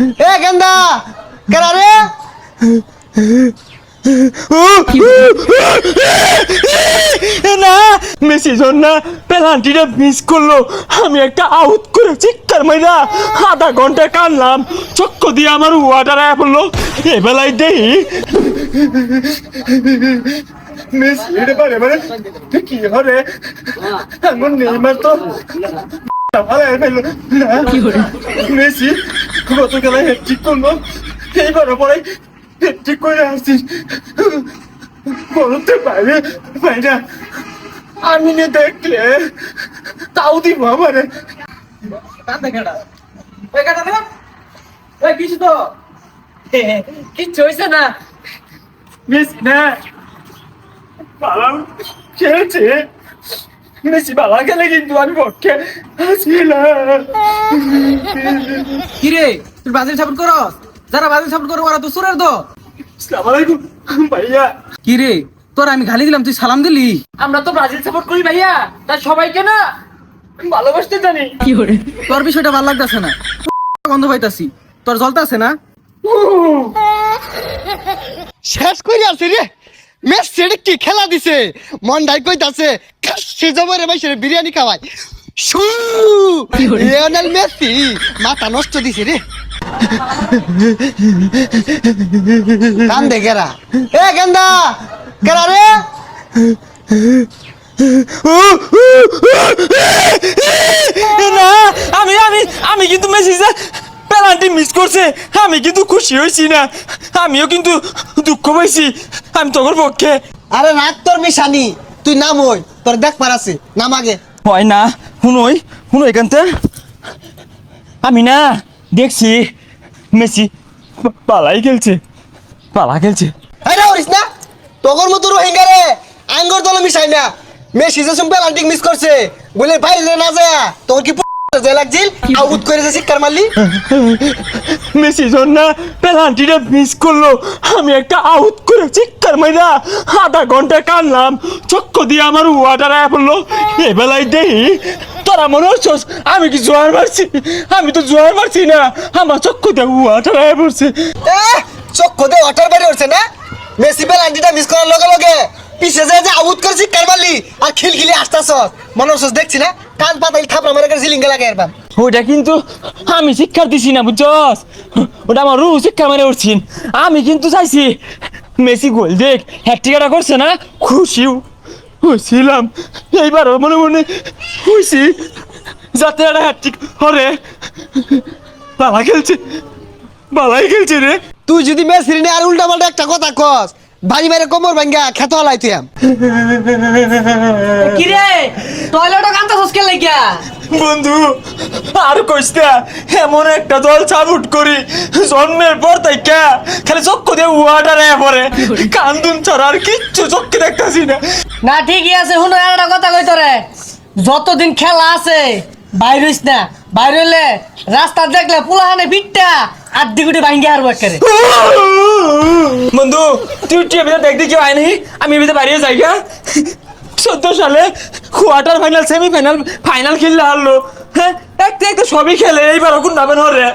এ গেন্দা কেরা রে না মেসি না পেনাল্টিটা মিস করলো। আমি একটা আউট করে চিৎকার মাইরা আধা ঘন্টা কানলাম, চক্ক দিয়ে আমার ওয়াটার আয়া পড়লো। এ বেলায় দেই মেসি এটা পারে মানে কি হবে এমন নেইমার তো মেসি গতকাল হ্যাটট্রিক করলো, এইবারও পরে হ্যাটট্রিক করে আসছিস বলতে পারে ভাইরা আমি নে দেখলে তাও দিব আমারে কিছু তো কিচ্ছু হয়েছে না। মেসি না ভালো খেলছে, মেসি ভালো খেলে কিন্তু আমি পক্ষে আসছিলাম। কিরে তুই ব্রাজিল সাপোর্ট করস? যারা ব্রাজিল সাপোর্ট করো ওরা তো সুরের দো। আসসালামু আলাইকুম ভাইয়া। কিরে তোর আমি গালি দিলাম তুই সালাম দিলি? আমরা তো ব্রাজিল সাপোর্ট করি ভাইয়া, তার সবাইকে না ভালোবাসতে জানি। তোর বিষয়টা ভালো লাগতেছে না, গন্ধ পাইতাছি। তোর জ্বলতাছে না? শেষ করে আছে রে মেসি কি খেলা দিছে মন্ডাই কইতাছে সে জবরে ভাই সে বিরিয়ানি খাওয়াই শু লিওনেল মেসি মাথা নষ্ট দিছে রে কান দে কেরা এ গেন্দা কেরা রে না আমি আমি আমি কিন্তু মেসি পেনাল্টি মিস করছে, আমি কিন্তু খুশি হয়েছি না, আমিও কিন্তু দুঃখ পাইছি। আমি তোর পক্ষে। আরে রাগ তোর মিশানি তুই নাম ওই তোর দেখ পারাছে নাম আগে হয় না শুনোই শুনো এখানতে আমি না দেখছি মেসি পালাই খেলছে, পালা খেলছে। আরে ওরিস না তোর মতো রোহিঙ্গা রে আঙ্গর দল মিশাই না মেসি যে পেনাল্টি মিস করছে বলে বাইরে না যায় তোর কি যে লাগছিল আউট করে যে শিকার মারলি মেসি না পেনাল্টিটা মিস করলো, আমি একটা আউট করে চিৎকার মাইরা আধা ঘন্টা কানলাম, চক্ক দিয়ে আমার ওয়াটার আয়া পড়লো। এ বেলায় দেই তোরা মনে হচ্ছস আমি কি জোয়ার মারছি? আমি তো জোয়ার মারছি না, আমার চক্ক দিয়ে ওয়াটার আয়া পড়ছে। চক্কো দে ওয়াটার বাইরে উঠছে না মেসি পেনাল্টিটা মিস করার লগে লগে পিছে যে আউট করে শিকার মারলি আর খিলখিলি আসতাছ মনে হচ্ছস দেখছি না কান পাতাই থাপড়া মেরে জিলিঙ্গা লাগে এরবার ওটা কিন্তু আমি শিক্ষার দিছি না বুঝছস, ওটা আমার রু শিক্ষা মেরে উঠছি। আমি কিন্তু চাইছি মেসি গোল দেখ হ্যাটট্রিকটা করছে না, খুশি হয়েছিলাম। এইবারও মনে মনে হয়েছি যাতে একটা হ্যাটট্রিক হরে। বালা খেলছে, বালাই খেলছে রে। তুই যদি মেসি নে আর উল্টা পাল্টা একটা কথা কস ভাই মেরে কোমর ভাঙ্গা খেতে হলাই তুই কিরে টয়লেটে কান্তাছস কে লাগিয়া? বন্ধু আর কইস না, এমন একটা দল সাপোর্ট করি জন্মের পর তাই কে খালি চক্কু দিয়ে ওয়াটার আয়া পড়ে, কান্দুন ছাড়া আর কিচ্ছু চক্কে দেখতাছি না। না ঠিকই আছে, শুনো একটা কথা কই তোরে, যতদিন খেলা আছে বাইরে হইস না, বাইরে হইলে রাস্তা দেখলে পুলাহানে পিটটা আড্ডি গুটি ভাঙ্গি হারবো একেবারে। বন্ধু তুই টিভিতে দেখতে কেউ আয় নাহি, আমি এমনিতে বাইরে যাই গা। 14 সালে কোয়ার্টার ফাইনাল সেমিফাইনাল ফাইনাল খেললে হারলো, হ্যাঁ একটা একটা সবই খেলে, এইবার কোন নামেন হরে।